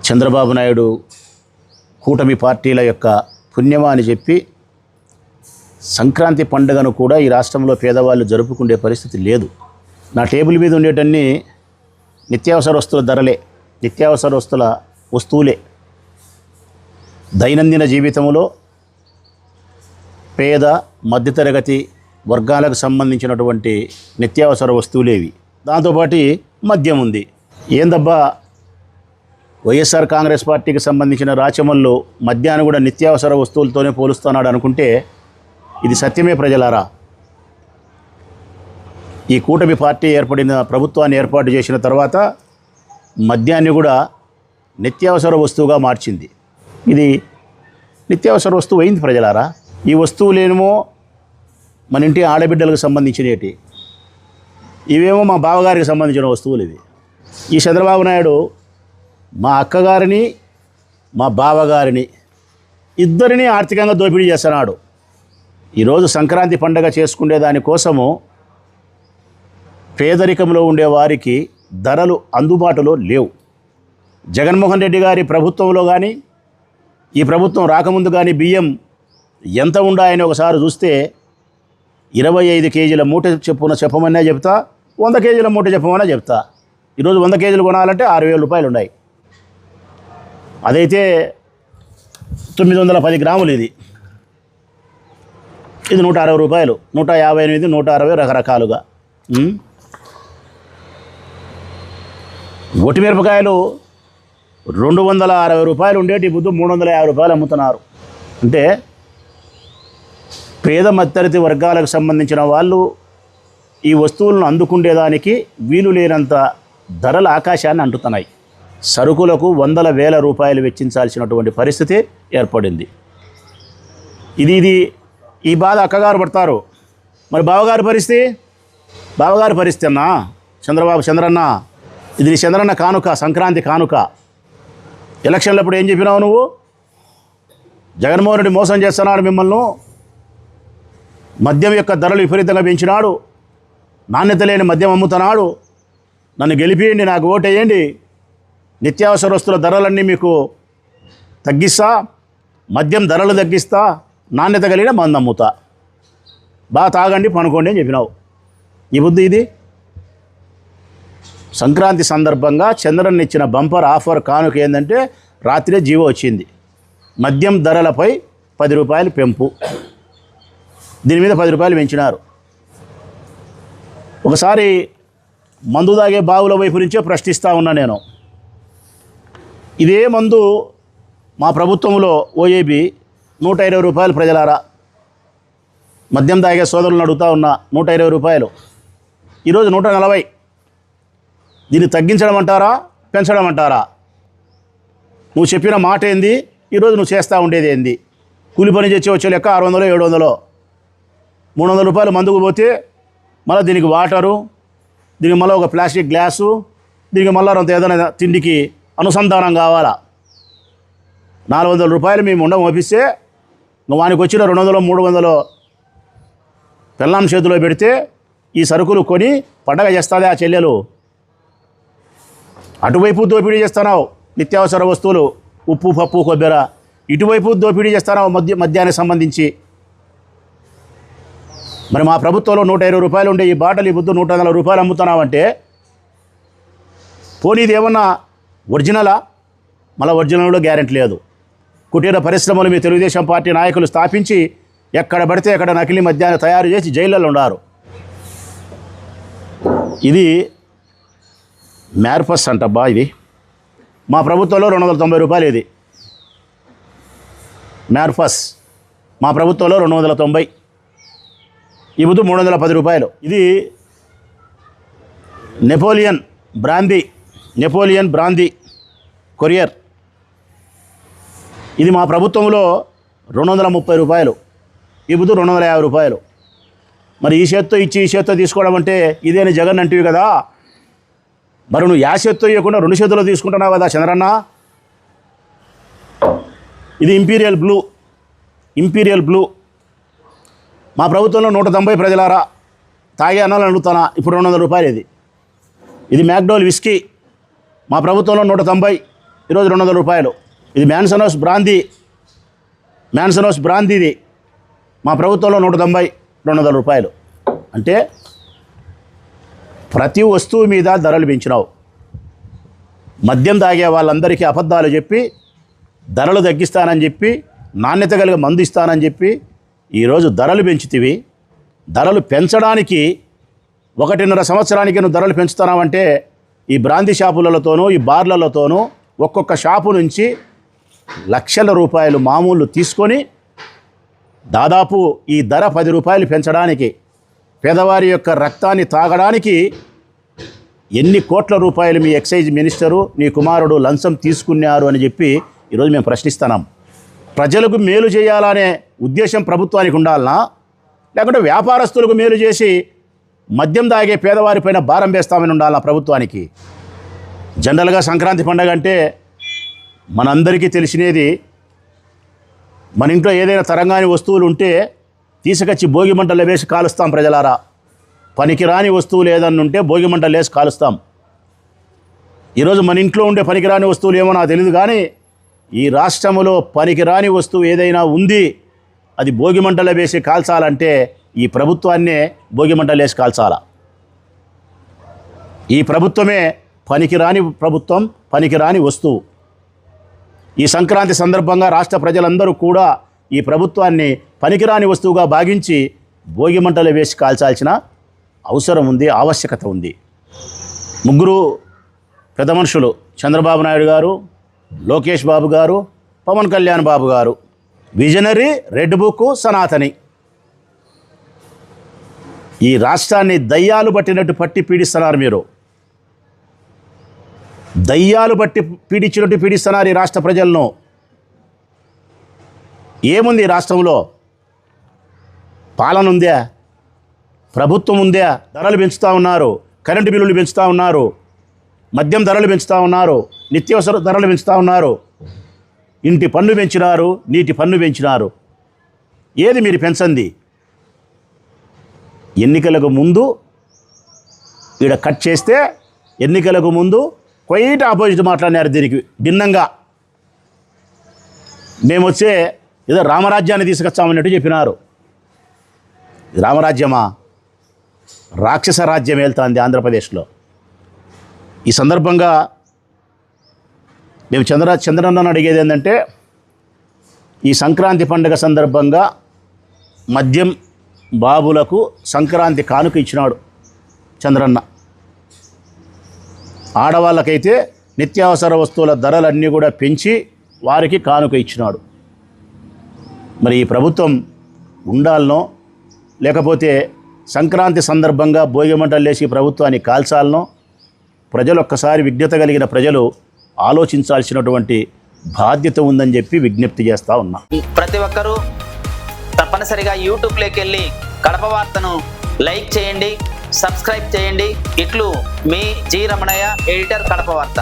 చంద్రబాబు నాయుడు కూటమి పార్టీల యొక్క పుణ్యమా అని చెప్పి సంక్రాంతి పండుగను కూడా ఈ రాష్ట్రంలో పేదవాళ్ళు జరుపుకునే పరిస్థితి లేదు. నా టేబుల్ మీద ఉండేటన్ని నిత్యావసర వస్తువుల ధరలే, నిత్యావసర వస్తువులే. దైనందిన జీవితంలో పేద మధ్యతరగతి వర్గాలకు సంబంధించినటువంటి నిత్యావసర వస్తువులేవి. దాంతోపాటు మద్యం ఉంది. ఏందబ్బా వైఎస్ఆర్ కాంగ్రెస్ పార్టీకి సంబంధించిన రాచమల్లు మద్యాన్ని కూడా నిత్యావసర వస్తువులతోనే పోలుస్తున్నాడు అనుకుంటే ఇది సత్యమే ప్రజలారా. ఈ కూటమి పార్టీ ప్రభుత్వాన్ని ఏర్పాటు చేసిన తర్వాత మద్యాన్ని కూడా నిత్యావసర వస్తువుగా మార్చింది. ఇది నిత్యావసర వస్తువు అయింది ప్రజలారా. ఈ వస్తువులేమో మన ఇంటి ఆడబిడ్డలకు సంబంధించినవి, ఇవేమో మా బావగారికి సంబంధించిన వస్తువులు. ఈ చంద్రబాబు నాయుడు మా అక్కగారిని మా బావగారిని ఇద్దరిని ఆర్థికంగా దోపిడీ చేస్తున్నాడు. ఈరోజు సంక్రాంతి పండుగ చేసుకునే దానికోసము పేదరికంలో ఉండే వారికి ధరలు అందుబాటులో లేవు. జగన్మోహన్ రెడ్డి గారి ప్రభుత్వంలో కానీ ఈ ప్రభుత్వం రాకముందు కానీ బియ్యం ఎంత ఉండాయని ఒకసారి చూస్తే 25 కేజీల మూట చెప్పమన్నా చెప్తా, 100 కేజీల మూట చెప్పమన్నా చెప్తా. ఈరోజు 100 కేజీలు కొనాలంటే 6,000 రూపాయలు ఉన్నాయి. అదైతే 910 గ్రాములు. ఇది 160 రూపాయలు, 158, 160 రకరకాలుగా. ఒటిమిరపకాయలు 260 రూపాయలు ఉండేటి బుద్ధు 350 రూపాయలు అమ్ముతున్నారు. అంటే పేద మధ్యతరగతి వర్గాలకు సంబంధించిన వాళ్ళు ఈ వస్తువులను అందుకునేదానికి వీలు లేనంత ధరల ఆకాశాన్ని అంటుతున్నాయి. సరుకులకు 100,000 రూపాయలు వెచ్చించాల్సినటువంటి పరిస్థితి ఏర్పడింది. ఇది ఈ బాధ అక్కగారు పడతారు. మరి బావగారి పరిస్థితి అన్నా చంద్రన్న, ఇది నీ చంద్రన్న కానుక, సంక్రాంతి కానుక. ఎలక్షన్లప్పుడు ఏం చెప్పినావు నువ్వు? జగన్మోహన్ రెడ్డి మోసం చేస్తున్నాడు మిమ్మల్ని, మద్యం యొక్క ధరలు విపరీతంగా పెంచినాడు, నాణ్యత లేని మద్యం అమ్ముతున్నాడు, నన్ను గెలిపియండి, నాకు ఓటేయండి, నిత్యావసర వస్తువుల ధరలన్నీ మీకు తగ్గిస్తా, మద్యం ధరలు తగ్గిస్తా, నాణ్యత కలిగిన మందు అమ్ముతా, బాగా తాగండి పనుకోండి అని చెప్పినావు. ఈ బుద్ధి ఇది. సంక్రాంతి సందర్భంగా చంద్రన్న ఇచ్చిన బంపర్ ఆఫర్ కానుక ఏంటంటే రాత్రే జీవో వచ్చింది. మద్యం ధరలపై 10 రూపాయలు పెంపు, దీని మీద 10 రూపాయలు పెంచినారు. ఒకసారి మందు తాగే బావుల వైపు నుంచే ప్రశ్నిస్తూ ఉన్నా నేను. ఇదే మందు మా ప్రభుత్వంలో ఓఏబి 120 రూపాయలు ప్రజలారా. మద్యం తాగే సోదరులను అడుగుతూ ఉన్నా, 120 రూపాయలు, ఈరోజు 140. దీన్ని తగ్గించడం అంటారా, పెంచడం అంటారా? నువ్వు చెప్పిన మాట ఏంది, ఈరోజు నువ్వు చేస్తూ ఉండేది ఏంది? కూలి పని చేసి వచ్చే లెక్క 600, 700, 300 రూపాయలు మందుకు పోతే మళ్ళీ దీనికి వాటరు, దీనికి మళ్ళీ ఒక ప్లాస్టిక్ గ్లాసు, దీనికి మళ్ళీ అంత ఏదైనా తిండికి అనుసంధానం కావాలా. 400 రూపాయలు మేము పంపిస్తే వానికి వచ్చిన 200, 300 పెళ్ళాం చేతిలో పెడితే ఈ సరుకులు కొని పండగ చేస్తుంది ఆ చెల్లెలు. అటువైపు దోపిడీ చేస్తున్నావు నిత్యావసర వస్తువులు, ఉప్పు, పప్పు, కొబ్బెర. ఇటువైపు దోపిడీ చేస్తున్నావు మద్యానికి సంబంధించి. మరి మా ప్రభుత్వంలో 120 రూపాయలు ఉండే ఈ బాటలు ఈ బుద్ధు 140 రూపాయలు అమ్ముతున్నావంటే పోనీ ఇది ఏమన్నా ఒరిజినలా? మళ్ళీ ఒరిజినల్లో గ్యారెంటీ లేదు. కుటీర పరిశ్రమలు మీ తెలుగుదేశం పార్టీ నాయకులు స్థాపించి ఎక్కడ పడితే అక్కడ నకిలీ మద్యాన్ని తయారు చేసి జైళ్ళలో ఉన్నారు. ఇది మ్యార్ఫస్ అంటబ్బా. ఇది మా ప్రభుత్వంలో 290 రూపాయలు. ఇది మ్యార్ఫస్ మా ప్రభుత్వంలో 290, ఈ బుద్ధు 310 రూపాయలు. ఇది నెపోలియన్ బ్రాందీ కొరియర్, ఇది మా ప్రభుత్వంలో 230 రూపాయలు, ఈ బుద్ధు 250 రూపాయలు. మరి ఈ చేత్తో ఇచ్చి ఈ చేత్తో తీసుకోవడం అంటే ఇదేని జగన్ అంటివి కదా. మరి నువ్వు యాసెత్తు ఇవ్వకుండా 2 చేతుల్లో తీసుకుంటున్నావు కదా చంద్రన్న. ఇది ఇంపీరియల్ బ్లూ. మా ప్రభుత్వంలో 190 ప్రజలారా తాగే అన్నాలని అడుగుతానా, ఇప్పుడు 200 రూపాయలు. ఇది మ్యాక్డోల్ విస్కీ, మా ప్రభుత్వంలో 190, ఈరోజు 200 రూపాయలు. ఇది మ్యాన్సనోస్ బ్రాందీ, ఇది మా ప్రభుత్వంలో 190, 200 రూపాయలు. అంటే ప్రతి వస్తువు మీద ధరలు పెంచినావు. మద్యం తాగే వాళ్ళందరికీ అబద్ధాలు చెప్పి ధరలు తగ్గిస్తానని చెప్పి నాణ్యత కలిగే మందు ఇస్తానని చెప్పి ఈరోజు ధరలు పెంచుతీవి. ధరలు పెంచడానికి 1.5 సంవత్సరానికి నువ్వు ధరలు పెంచుతున్నావంటే ఈ బ్రాందీ షాపులతోనూ ఈ బార్లతోనూ ఒక్కొక్క షాపు నుంచి లక్షల రూపాయలు మామూలు తీసుకొని దాదాపు ఈ ధర 10 రూపాయలు పెంచడానికి, పేదవారి యొక్క రక్తాన్ని తాగడానికి ఎన్ని కోట్ల రూపాయలు మీ ఎక్సైజ్ మినిస్టరు నీ కుమారుడు లంచం తీసుకున్నారు అని చెప్పి ఈరోజు మేము ప్రశ్నిస్తున్నాం. ప్రజలకు మేలు చేయాలనే ఉద్దేశం ప్రభుత్వానికి ఉండాలనా, లేకుంటే వ్యాపారస్తులకు మేలు చేసి మద్యం తాగే పేదవారిపైన భారం వేస్తామని ఉండాలనా ప్రభుత్వానికి? జనరల్గా సంక్రాంతి పండుగ అంటే మనందరికీ తెలిసినది, మన ఇంట్లో ఏదైనా తరంగాని వస్తువులు ఉంటే తీసుకొచ్చి భోగి మంటలు వేసి కాలుస్తాం ప్రజలారా. పనికిరాని వస్తువులు ఏదన్నా ఉంటే భోగి మంటలు వేసి కాలుస్తాం. ఈరోజు మన ఇంట్లో ఉండే పనికిరాని వస్తువులు ఏమో నాకు తెలియదు, కానీ ఈ రాష్ట్రంలో పనికిరాని వస్తువు ఏదైనా ఉంది అది భోగి మంటలు వేసి కాల్చాలంటే ఈ ప్రభుత్వాన్నే భోగి మంటలు వేసి కాల్చాలా. ఈ ప్రభుత్వమే పనికిరాని ప్రభుత్వం, పనికిరాని వస్తువు. ఈ సంక్రాంతి సందర్భంగా రాష్ట్ర ప్రజలందరూ కూడా ఈ ప్రభుత్వాన్ని పనికిరాని వస్తువుగా భావించి భోగి మంటలు వేసి కాల్చాల్సిన అవసరం ఉంది, ఆవశ్యకత ఉంది. 3 పెద్ద మనుషులు, చంద్రబాబు నాయుడు గారు, లోకేష్ బాబు గారు, పవన్ కళ్యాణ్ బాబు గారు, విజనరీ, రెడ్ బుక్, సనాతని. ఈ రాష్ట్రాన్ని దయ్యాలు పట్టినట్టు పట్టి పీడిస్తున్నారు మీరు. దయ్యాలు బట్టి పీడించినట్టు పీడిస్తున్నారు ఈ రాష్ట్ర ప్రజలను. ఏముంది ఈ రాష్ట్రంలో? పాలన ఉందా? ప్రభుత్వం ఉందా? ధరలు పెంచుతూ ఉన్నారు, కరెంటు బిల్లులు పెంచుతూ ఉన్నారు, మద్యం ధరలు పెంచుతూ ఉన్నారు, నిత్యావసర ధరలు పెంచుతూ ఉన్నారు, ఇంటి పన్ను పెంచినారు, నీటి పన్ను పెంచినారు. ఏది మీరు పెంచండి? ఎన్నికలకు ముందు ఈడ కట్ చేస్తే ఎన్నికలకు ముందు క్వైట్ ఆపోజిట్ మాట్లాడినారు. దీనికి భిన్నంగా మేము వచ్చే ఏదో రామరాజ్యాన్ని తీసుకొచ్చామన్నట్టు చెప్పినారు. రామరాజ్యమా? రాక్షస రాజ్యం వెళ్తుంది ఆంధ్రప్రదేశ్లో. ఈ సందర్భంగా మేము చంద్రన్నను అడిగేది ఏంటంటే, ఈ సంక్రాంతి పండుగ సందర్భంగా మద్యం బాబులకు సంక్రాంతి కానుక ఇచ్చినాడు చంద్రన్న. ఆడవాళ్ళకైతే నిత్యావసర వస్తువుల ధరలన్నీ కూడా పెంచి వారికి కానుక ఇచ్చినాడు. మరి ఈ ప్రభుత్వం ఉండాలనో లేకపోతే సంక్రాంతి సందర్భంగా భోగి మంటలు లేచి ప్రభుత్వాన్ని కాల్చాలనో ప్రజలు ఒక్కసారి విజ్ఞత కలిగిన ప్రజలు ఆలోచించాల్సినటువంటి బాధ్యత ఉందని చెప్పి విజ్ఞప్తి చేస్తూ ఉన్నా. ప్రతి ఒక్కరూ తప్పనిసరిగా యూట్యూబ్లోకి వెళ్ళి కడప వార్తను లైక్ చేయండి, సబ్స్క్రైబ్ చేయండి. ఇట్లు మీ జి రమణయ్య, ఎడిటర్, కడప వార్త.